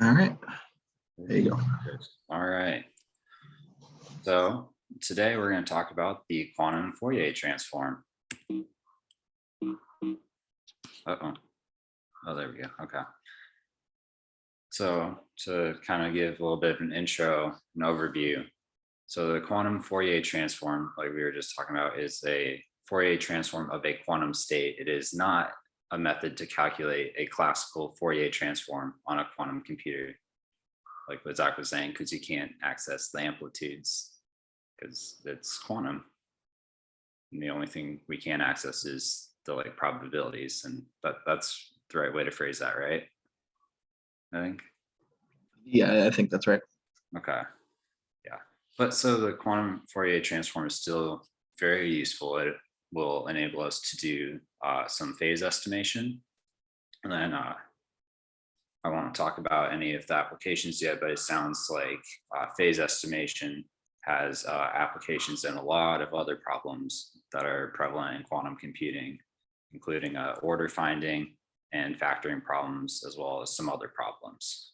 All right, there you go. All right. So today we're going to talk about the quantum Fourier transform. Uh-oh. Oh, there we go. Okay. So to kind of give a little bit of an intro, an overview. So the quantum Fourier transform, like we were just talking about, is a Fourier transform of a quantum state. It is not a method to calculate a classical Fourier transform on a quantum computer, like what Zach was saying, because you can't access the amplitudes because it's quantum. And the only thing we can access is the like probabilities, and that's the right way to phrase that, right? I think. Yeah, I think that's right. Okay. Yeah. But so the quantum Fourier transform is still very useful. It will enable us to do some phase estimation. And then I won't talk about any of the applications yet, but it sounds like phase estimation has applications in a lot of other problems that are prevalent in quantum computing, including order finding and factoring problems, as well as some other problems.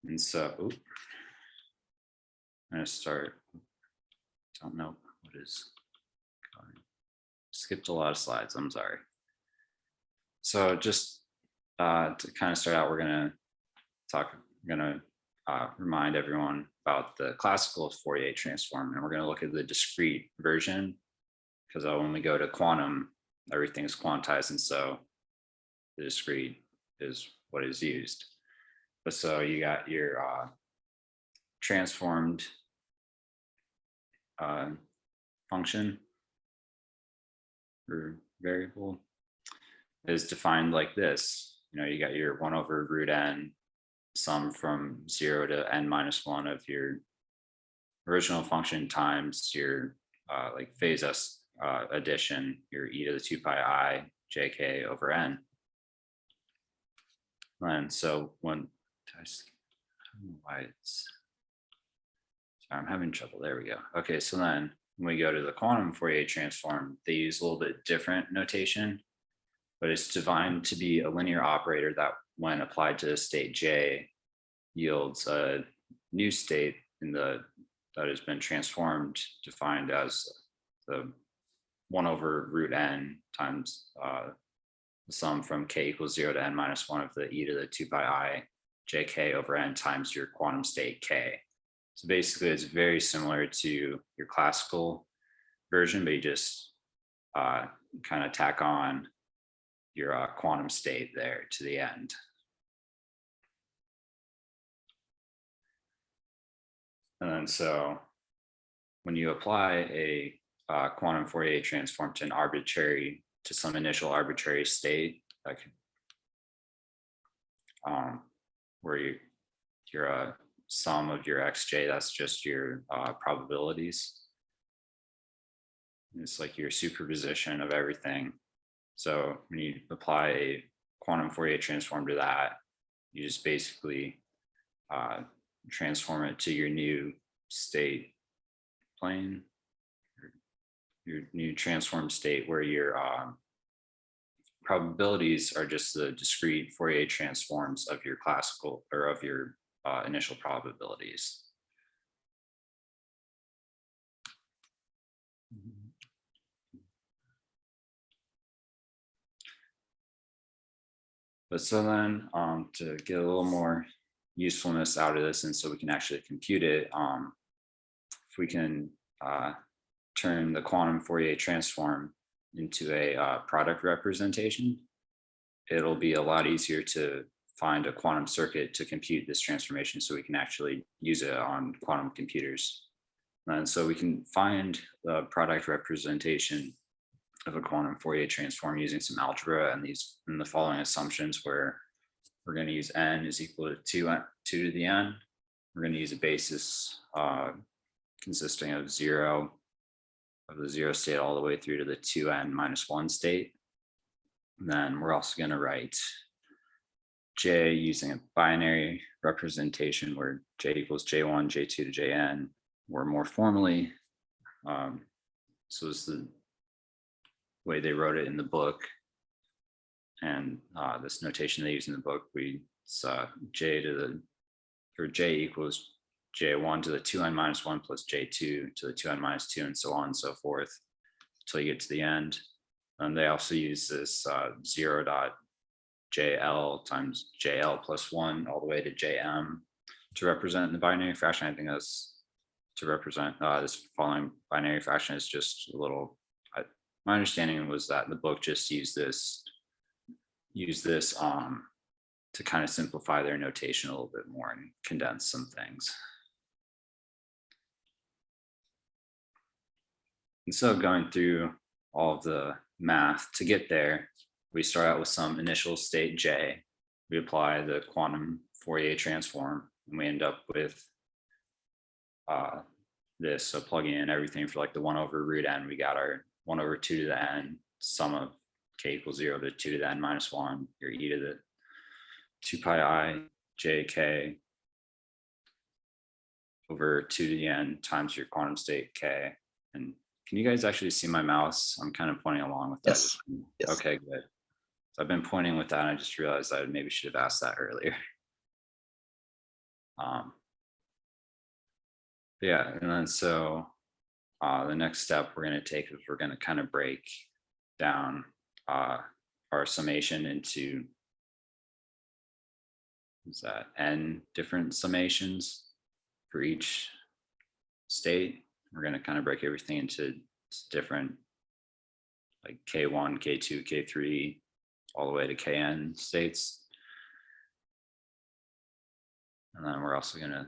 And so, I'm going to start. Don't know what is going. Skipped a lot of slides. I'm sorry. So just to kind of start out, we're going to remind everyone about the classical Fourier transform, and we're going to look at the discrete version, because when we go to quantum, everything's quantized, and so the discrete is what is used. But so you got your transformed function or variable is defined like this. You know, you got your 1 over root n sum from 0 to n minus 1 of your original function times your like phase addition, your e to the 2 pi I jk over n. And so when I don't know why it's, sorry, I'm having trouble. There we go. Okay, so then when we go to the quantum Fourier transform, they use a little bit different notation, but it's defined to be a linear operator that, when applied to the state J, yields a new state in the that has been transformed, defined as the 1 over root n times the sum from k equals 0 to n minus 1 of the e to the 2 pi I jk over n times your quantum state k. So basically it's very similar to your classical version, but you just kind of tack on your quantum state there to the end. And then so when you apply a quantum Fourier transform to some initial arbitrary state, like where your sum of your xj, that's just your probabilities. It's like your superposition of everything. So when you apply a quantum Fourier transform to that, you just basically transform it to your new state plane, your new transform state, where your probabilities are just the discrete Fourier transforms of your classical or of your initial probabilities. But so then to get a little more usefulness out of this, and so we can actually compute it, if we can turn the quantum Fourier transform into a product representation, it'll be a lot easier to find a quantum circuit to compute this transformation, so we can actually use it on quantum computers. And so we can find the product representation of a quantum Fourier transform using some algebra and the following assumptions, where we're going to use n is equal to 2 to the n. We're going to use a basis consisting of 0 of the 0 state all the way through to the 2n minus 1 state. And then we're also going to write j using a binary representation where j equals j1, j2 to jn, or more formally, so it's the way they wrote it in the book, and this notation they use in the book, it's J equals J1 to the 2n minus 1 plus J2 to the 2n minus 2, and so on and so forth until you get to the end. And they also use this 0.JL times JL plus 1 all the way to JM to represent the binary fraction. I think that's to represent this following binary fraction is just a little, my understanding was that the book just used this to kind of simplify their notation a little bit more and condense some things. Instead of going through all of the math to get there, we start out with some initial state J. We apply the quantum Fourier transform, and we end up with this. So plugging in everything for like the 1 over root n, we got our 1 over 2 to the n, sum of k equals 0 to 2 to the n minus 1, your e to the 2 pi I j k over 2 to the n times your quantum state k. And can you guys actually see my mouse? I'm kind of pointing along with that. Yes. Yes. Okay, good. So I've been pointing with that, and I just realized I maybe should have asked that earlier. Yeah, and then so the next step we're going to take is we're going to kind of break down our summation into, is that n different summations for each state. We're going to kind of break everything into different, like K1, K2, K3, all the way to Kn states. And then we're also going to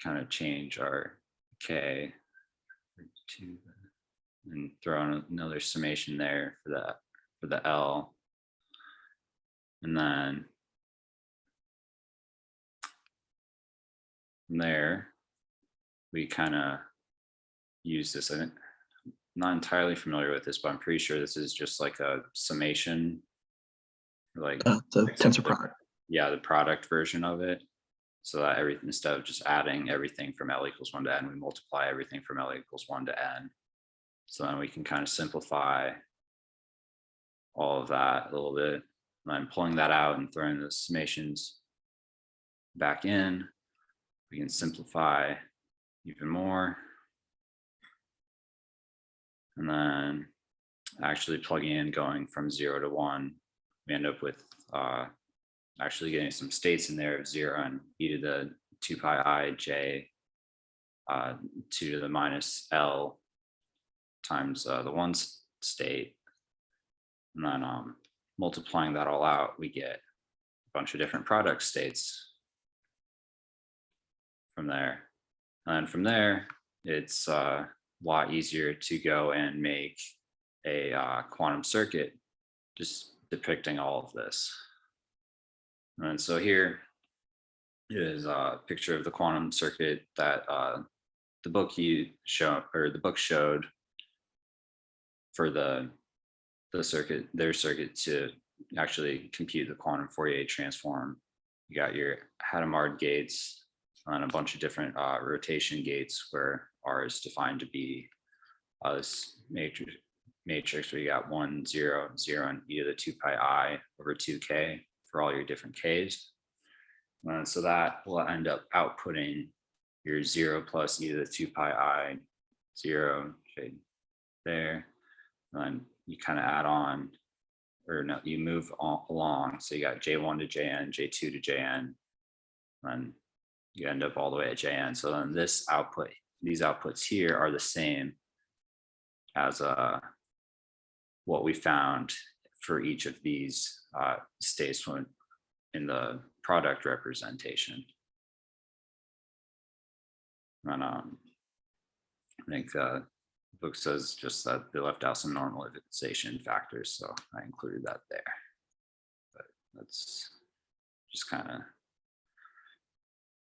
kind of change our K to, and throw in another summation there for the L. And then from there, we kind of use this. I'm not entirely familiar with this, but I'm pretty sure this is just like a summation, like the tensor product. Yeah, the product version of it. So that everything, instead of just adding everything from L equals 1 to n, we multiply everything from L equals 1 to n. So then we can kind of simplify all of that a little bit. And I'm pulling that out and throwing the summations back in. We can simplify even more. And then actually plugging in, going from 0 to 1, we end up with actually getting some states in there of 0 and e to the 2 pi I j 2 to the minus L times the 1 state. And then multiplying that all out, we get a bunch of different product states from there. And from there, it's a lot easier to go and make a quantum circuit just depicting all of this. And so here is a picture of the quantum circuit that the book showed for their circuit to actually compute the quantum Fourier transform. You got your Hadamard gates and a bunch of different rotation gates, where R is defined to be this matrix where you got 1, 0, 0, and e to the 2 pi I over 2k for all your different k's. And so that will end up outputting your 0 plus e to the 2 pi I, 0, shade there. And then you kind of add on, or no, you move along. So you got J1 to Jn, J2 to Jn, and you end up all the way at Jn. So then this output, these outputs here are the same as what we found for each of these states in the product representation. And I think the book says just that they left out some normalization factors, so I included that there. But that's just kind of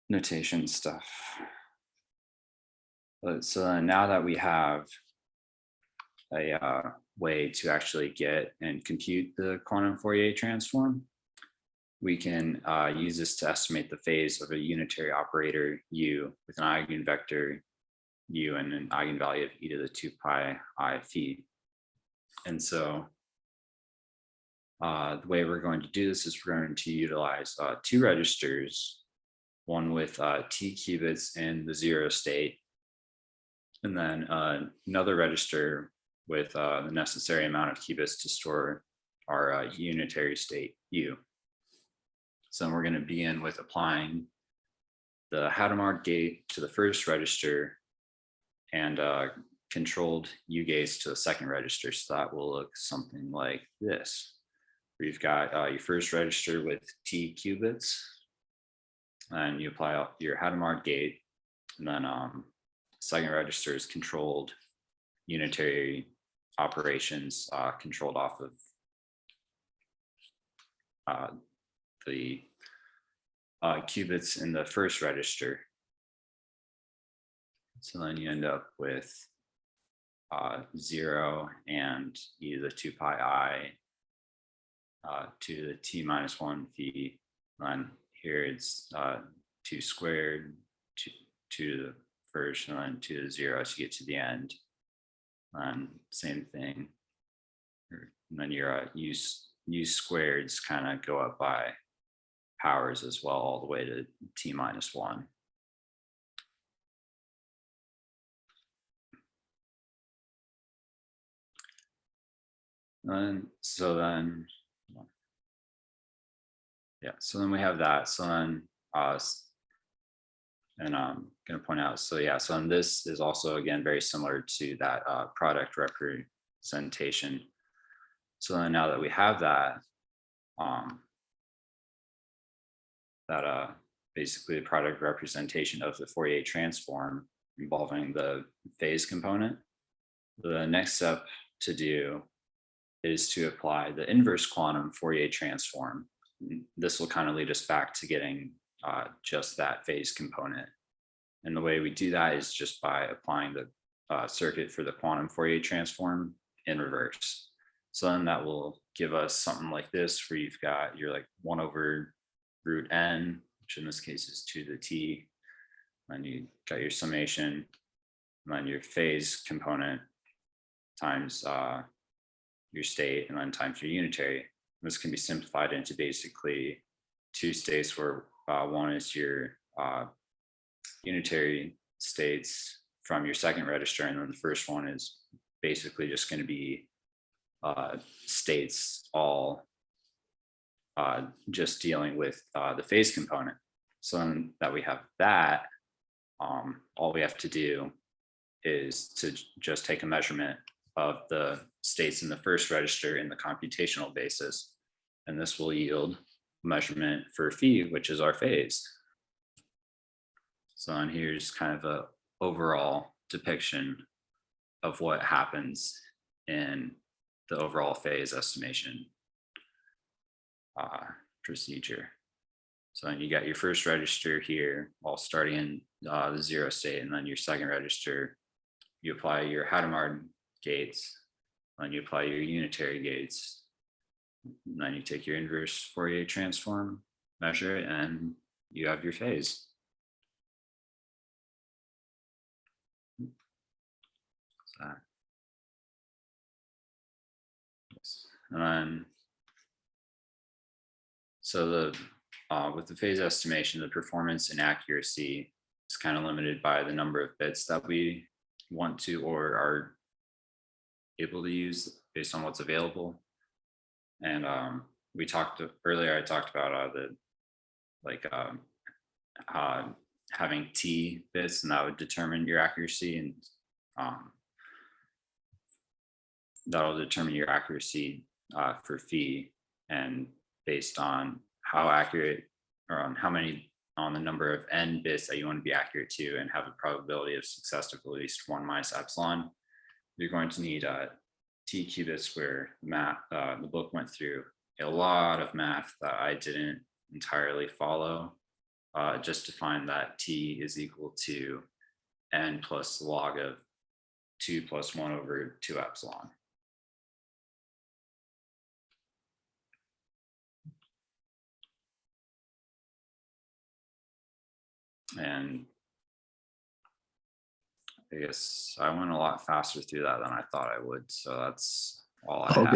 notation stuff. But so now that we have a way to actually get and compute the quantum Fourier transform, we can use this to estimate the phase of a unitary operator U with an eigenvector U and an eigenvalue of e to the 2 pi I phi. And so The way we're going to do this is we're going to utilize two registers, one with t qubits in the 0 state, and then another register with the necessary amount of qubits to store our unitary state U. So we're going to begin with applying the Hadamard gate to the first register and controlled U gates to the second register. So that will look something like this. We've got your first register with t qubits, and you apply your Hadamard gate, and then second register is controlled unitary operations controlled off of the qubits in the first register. So then you end up with 0 and e to the 2 pi I to the t minus 1 phi. And here it's 2 squared, 2 to the first, and then 2 to the 0 as you get to the end. And same thing. And then your u squareds kind of go up by powers as well, all the way to t minus 1. And so then, yeah, so then we have that. So then, and I'm going to point out, so yeah, so then this is also, again, very similar to that product representation. So then now that we have that, basically the product representation of the Fourier transform involving the phase component, the next step to do is to apply the inverse quantum Fourier transform. This will kind of lead us back to getting just that phase component. And the way we do that is just by applying the circuit for the quantum Fourier transform in reverse. So then that will give us something like this, where you've got your like 1 over root n, which in this case is 2 to the t. Then you got your summation, and then your phase component times your state, and then times your unitary. This can be simplified into basically two states, where one is your unitary states from your second register, and then the first one is basically just going to be states all just dealing with the phase component. So then that we have that, all we have to do is to just take a measurement of the states in the first register in the computational basis, and this will yield measurement for phi, which is our phase. So and here's kind of a overall depiction of what happens in the overall phase estimation procedure. So then you got your first register here, all starting in the 0 state, and then your second register, you apply your Hadamard gates, then you apply your unitary gates, and then you take your inverse Fourier transform, measure it, and you have your phase. And then, so the with the phase estimation, the performance and accuracy is kind of limited by the number of bits that we want to or are able to use based on what's available. And we talked earlier, I talked about the like having t bits, and that would determine your accuracy, and that'll determine your accuracy for phi, and based on how accurate, or on how many, on the number of n bits that you want to be accurate to and have a probability of success of at least 1 minus epsilon, you're going to need t qubits, where math, the book went through a lot of math that I didn't entirely follow, just to find that t is equal to n plus the log of 2 plus 1 over 2 epsilon. And I guess I went a lot faster through that than I thought I would. So that's all I have.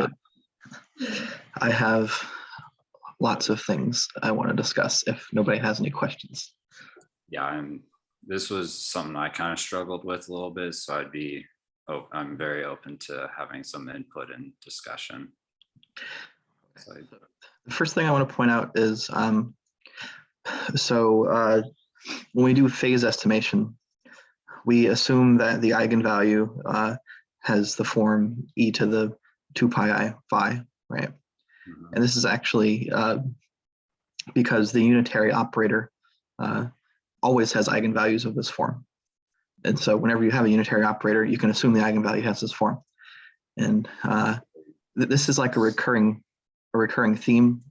Good. I have lots of things I want to discuss if nobody has any questions. Yeah, this was something I kind of struggled with a little bit, so I'm very open to having some input and discussion. So, The first thing I want to point out is, when we do phase estimation, we assume that the eigenvalue has the form e to the 2 pi I phi, right? And this is actually because the unitary operator always has eigenvalues of this form. And so whenever you have a unitary operator, you can assume the eigenvalue has this form. And this is like a recurring theme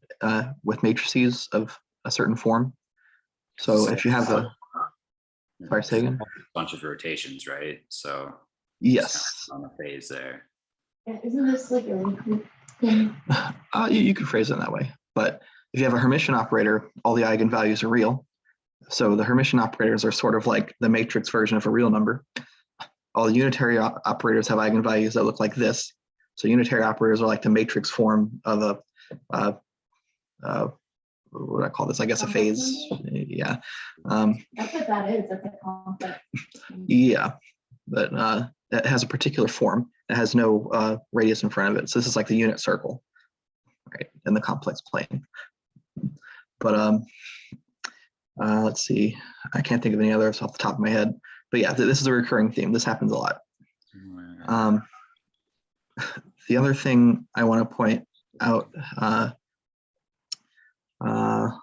with matrices of a certain form. So if you have a, sorry, say again? Bunch of rotations, right? So yes, on the phase there. Yeah, isn't this like a recurring thing? you could phrase it that way. But if you have a Hermitian operator, all the eigenvalues are real. So the Hermitian operators are sort of like the matrix version of a real number. All the unitary operators have eigenvalues that look like this. So unitary operators are like the matrix form of a what do I call this? I guess a phase. Yeah. That's what that is. That's a complex. Yeah, but it has a particular form. It has no radius in front of it. So this is like the unit circle, right, in the complex plane. But let's see. I can't think of any others off the top of my head. But yeah, this is a recurring theme. This happens a lot. The other thing I want to point out,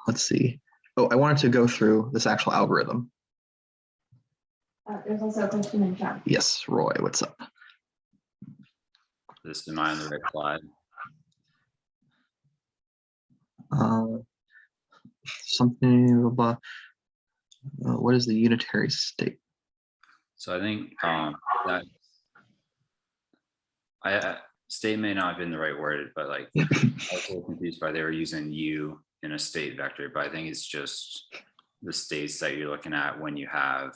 let's see. Oh, I wanted to go through this actual algorithm. There's also a question in chat. Yes, Roy, what's up? This am I on the right slide? Something about what is the unitary state? So I think that state may not have been the right word, but like I was a little confused by they were using U in a state vector, but I think it's just the states that you're looking at when you have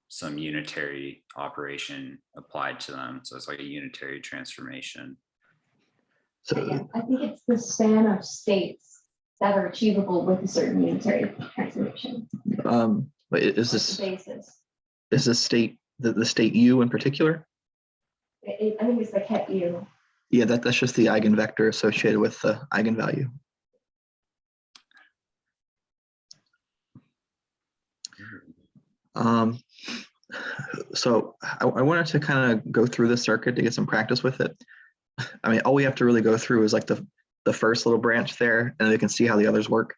some unitary operation applied to them. So it's like a unitary transformation. So Yeah, I think it's the span of states that are achievable with a certain unitary transformation. but is That's the this basis. state the state U in particular? I think it's the ket U. Yeah, that's just the eigenvector associated with the eigenvalue. So I wanted to kind of go through this circuit to get some practice with it. I mean, all we have to really go through is like the first little branch there, and we can see how the others work.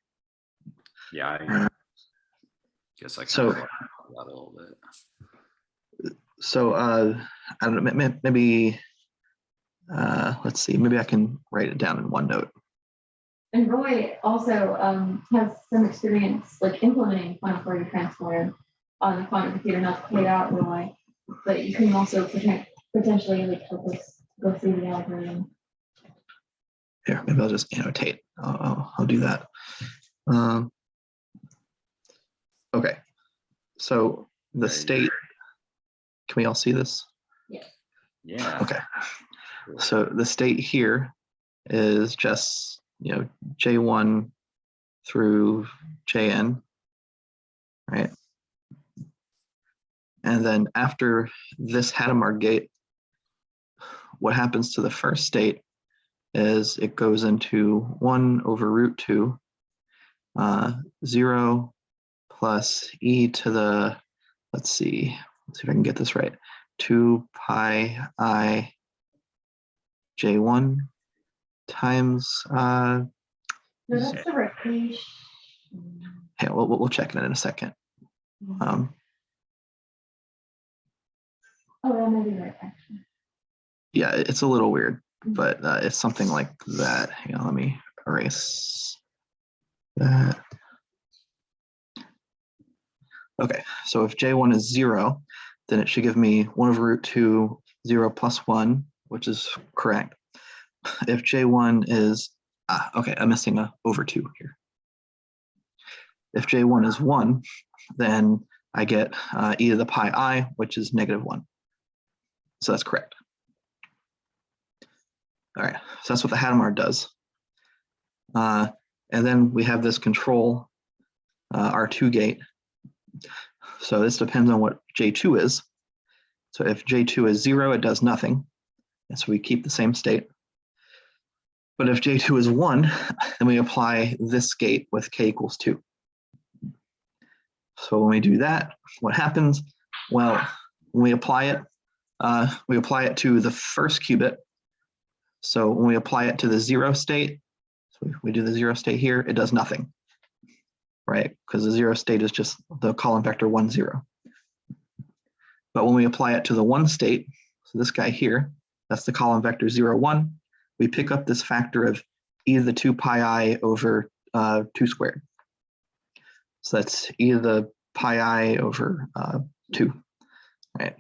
Yeah, I guess I kind of that a little bit. So I don't know, maybe let's see, maybe I can write it down in OneNote. And Roy also has some experience like implementing quantum Fourier transform on the quantum computer, not to play out Roy, but you can also potentially like help us go through the algorithm. Here, maybe I'll just annotate. I'll do that. Okay, so the state, can we all see this? Yeah. Okay, so the state here is just, J1 through Jn, right? And then after this Hadamard gate, what happens to the first state is it goes into 1 over root 2, 0 plus e to the, let's see if I can get this right, 2 pi I J1 times, No, that's the rotation. hey, we'll check it in a second. Oh, that might be right, actually. Yeah, it's a little weird, but it's something like that. Hang on, let me erase that. Okay, so if J1 is 0, then it should give me 1 over root 2, 0 plus 1, which is correct. If J1 is, okay, I'm missing a over 2 here. If J1 is 1, then I get e to the pi I, which is -1. So that's correct. All right, so that's what the Hadamard does. And then we have this control R2 gate. So this depends on what J2 is. So if J2 is 0, it does nothing. And so we keep the same state. But if J2 is 1, then we apply this gate with k equals 2. So when we do that, what happens? Well, when we apply it to the first qubit. So when we apply it to the 0 state, so we do the 0 state here, it does nothing, right? Because the 0 state is just the column vector 1, 0. But when we apply it to the 1 state, so this guy here, that's the column vector 0, 1, we pick up this factor of e to the 2 pi I over 2 squared. So that's e to the pi I over 2, right?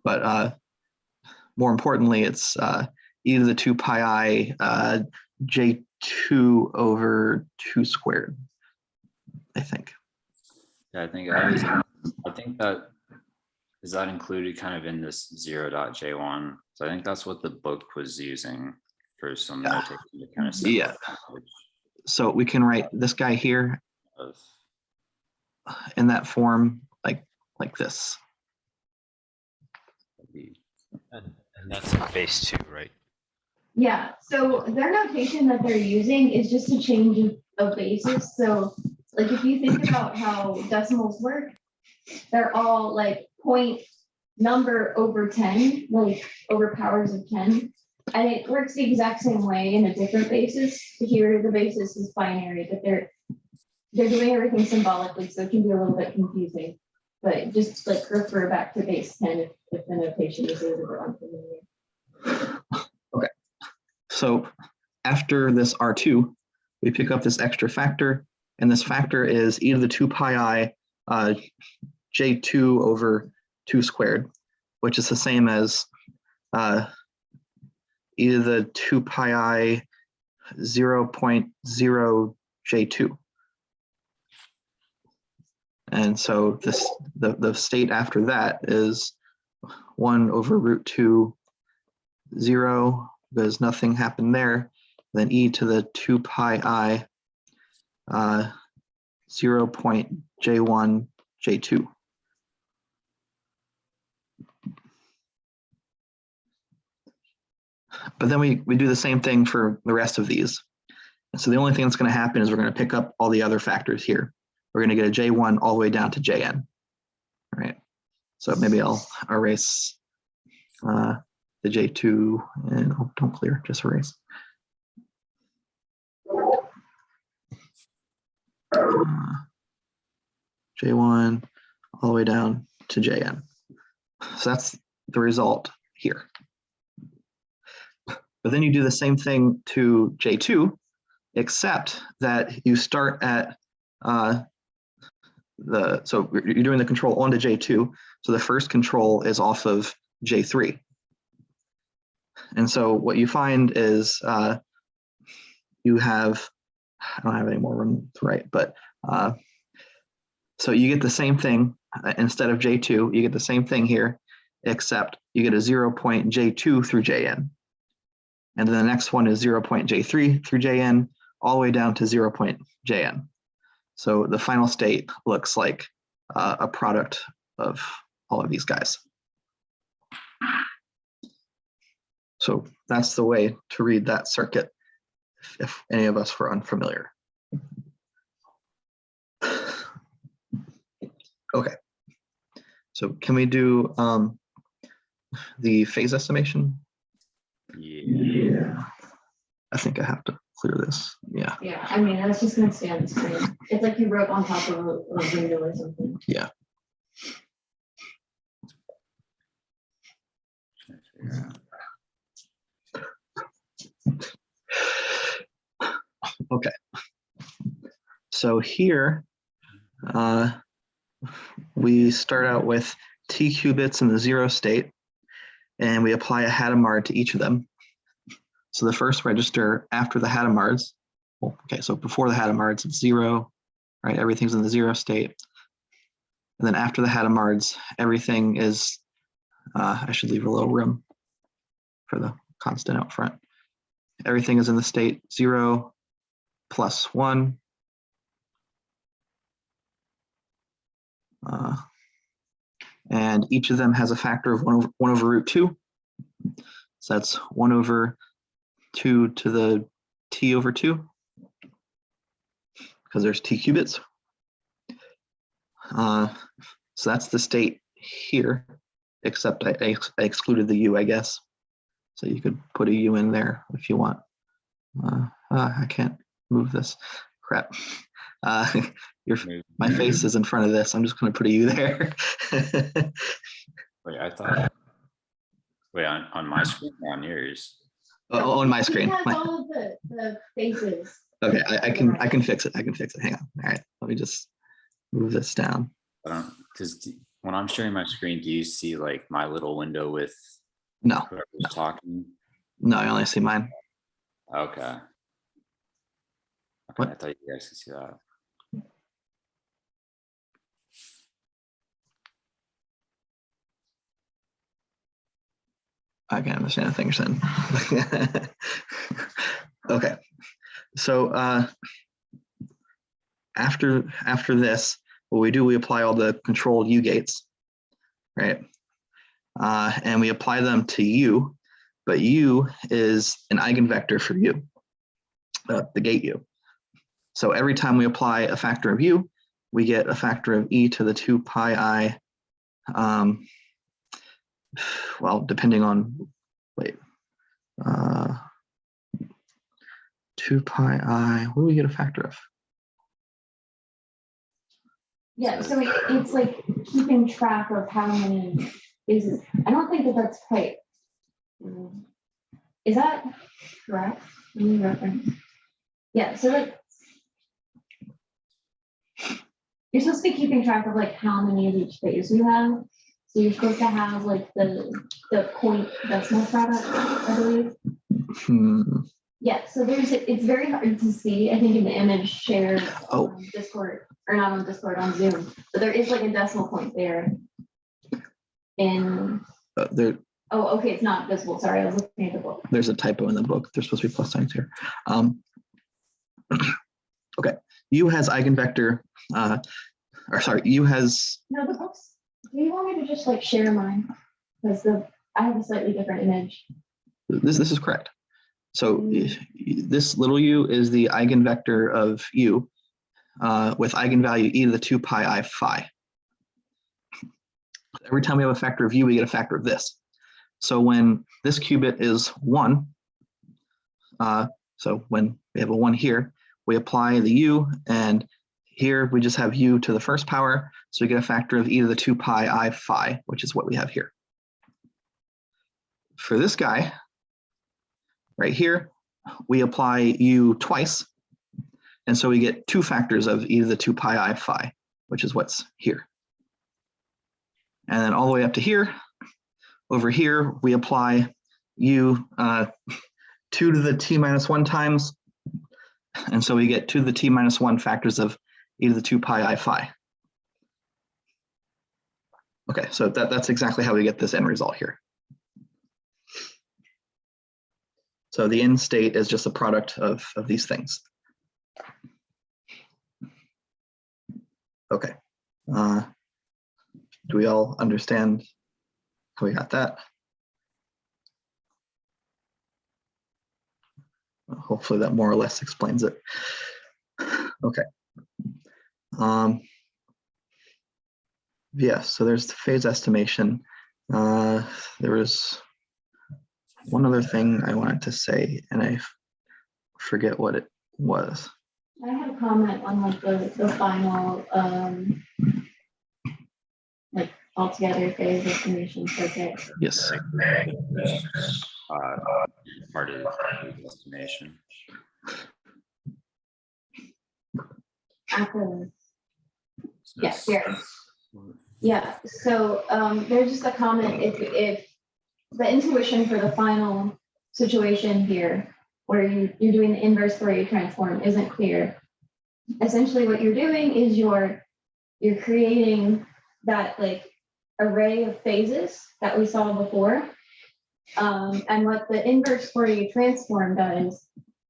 But more importantly, it's e to the 2 pi I J2 over 2 squared, I think. Yeah, I think that is that included kind of in this 0.J1. So I think that's what the book was using for some notation to kind of Yeah. So we can write this guy here in that form, like this. And that's in base 2, right? Yeah, so their notation that they're using is just a change of basis. So like if you think about how decimals work, they're all like point number over 10, like over powers of 10. And it works the exact same way in a different basis. Here the basis is binary, but they're doing everything symbolically, so it can be a little bit confusing. But just like refer back to base 10 if the notation is a little bit unfamiliar. Okay. So after this R2, we pick up this extra factor, and this factor is e to the 2 pi I J2 over 2 squared, which is the same as e to the 2 pi I 0.0 J2. And so this the state after that is 1 over root 2, 0, because nothing happened there. Then e to the 2 pi I 0.J1 J2. But then we do the same thing for the rest of these. And so the only thing that's going to happen is we're going to pick up all the other factors here. We're going to get a J1 all the way down to Jn. All right. So maybe I'll erase the J2 and don't clear, just erase. J1 all the way down to Jn. So that's the result here. But then you do the same thing to J2, except that you start at so you're doing the control onto J2. So the first control is off of J3. And so what you find is you have, I don't have any more room to write, but so you get the same thing instead of J2, you get the same thing here, except you get a 0.J2 through Jn. And then the next one is 0.J3 through Jn, all the way down to 0.Jn. So the final state looks like a product of all of these guys. So that's the way to read that circuit if any of us were unfamiliar. Okay, so can we do the phase estimation? Yeah. I think I have to clear this. Yeah. Yeah, I mean, that's just gonna stay on the screen. It's like you wrote on top of a window or something. Yeah. Okay. So here, we start out with t qubits in the 0 state, and we apply a Hadamard to each of them. So the first register after the Hadamards, well, okay, so before the Hadamards, it's 0, right? Everything's in the 0 state. And then after the Hadamards, everything is, I should leave a little room for the constant out front. everything is in the state 0 plus 1. And each of them has a factor of 1 over root 2. So that's 1 over 2 to the t over 2, because there's t qubits. So that's the state here, except I excluded the u, I guess. So you could put a u in there if you want. I can't move this. Crap. My face is in front of this. I'm just going to put a u there. Wait, I thought. Wait, on my screen or on yours? Oh, on my screen. It has all of the faces. Okay, I can fix it. I can fix it. Hang on. All right, let me just move this down. Because when I'm sharing my screen, do you see like my little window with No, whoever's talking? no, I only see mine. Okay. What? I thought you guys could see that. I can't understand a thing you're saying. Okay, so after this, what we do, we apply all the controlled U gates, right? And we apply them to U, but U is an eigenvector for U, the gate U. So every time we apply a factor of U, we get a factor of e to the 2 pi I, well, depending on, wait, 2 pi I, what do we get a factor of? Yeah, so it's like keeping track of how many phases. I don't think that that's quite. Is that correct? Let me reference. Yeah, so like you're supposed to be keeping track of like how many of each phase you have. So you're supposed to have like the point decimal product, I believe. Yeah, so it's very hard to see, I think, in the image shared on Discord, or not on Discord, on Zoom. But there is like a decimal point there. There. Oh, okay, it's not visible. Sorry, I was looking at the book. There's a typo in the book. There's supposed to be plus signs here. Okay, U has eigenvector, or sorry, U has. No, the books. Do you want me to just like share mine? Because I have a slightly different image. This is correct. So this little u is the eigenvector of U with eigenvalue e to the 2 pi I phi. Every time we have a factor of U, we get a factor of this. So when this qubit is 1, so when we have a 1 here, we apply the U, and here we just have U to the first power, so we get a factor of e to the 2 pi I phi, which is what we have here. For this guy, right here, we apply U twice, and so we get 2 factors of e to the 2 pi I phi, which is what's here. And then all the way up to here, over here, we apply U 2 to the t minus 1 times, and so we get 2 to the t minus 1 factors of e to the 2 pi I phi. Okay, so that's exactly how we get this end result here. So the end state is just a product of these things. Okay. Do we all understand how we got that? Hopefully that more or less explains it. Okay. Yeah, so there's the phase estimation. There was one other thing I wanted to say, and I forget what it was. I had a comment on like the final like altogether phase estimation circuit. Yes. Part of the estimation. Yes, here. Yeah, so there's just a comment, if the intuition for the final situation here, where you're doing the inverse Fourier transform isn't clear, essentially what you're doing is you're creating that like array of phases that we saw before, And what the inverse Fourier transform does.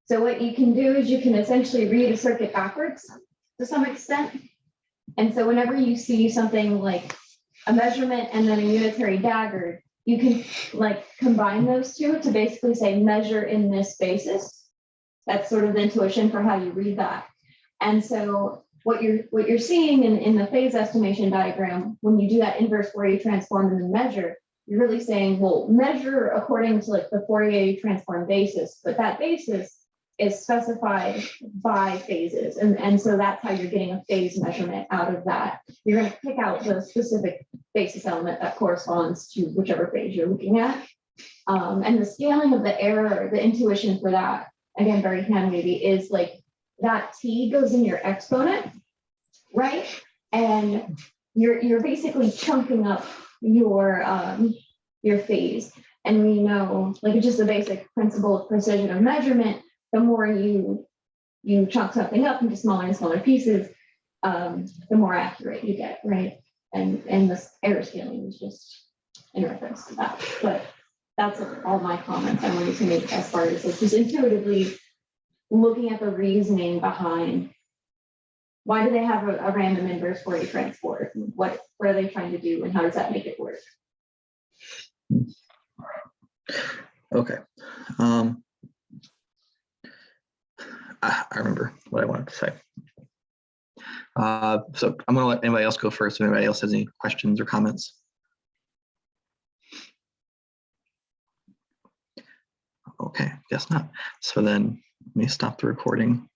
So what you can do is you can essentially read a circuit backwards to some extent. And so whenever you see something like a measurement and then a unitary dagger, you can like combine those two to basically say measure in this basis. That's sort of the intuition for how you read that. And so what you're seeing in the phase estimation diagram, when you do that inverse Fourier transform and then measure, you're really saying, well, measure according to like the Fourier transform basis, but that basis is specified by phases. And so that's how you're getting a phase measurement out of that. You're going to pick out the specific basis element that corresponds to whichever phase you're looking at. And the scaling of the error, the intuition for that, again, very hand wavy, is like that t goes in your exponent, right? And you're basically chunking up your phase. And we know, like, it's just a basic principle of precision of measurement. The more you chunk something up into smaller and smaller pieces, the more accurate you get, right? And this error scaling is just in reference to that. But that's all my comments I wanted to make as far as this, just intuitively looking at the reasoning behind why do they have a random inverse Fourier transform? What are they trying to do, and how does that make it work? Okay. I remember what I wanted to say. So I'm going to let anybody else go first. If anybody else has any questions or comments. Okay, guess not. So then let me stop the recording.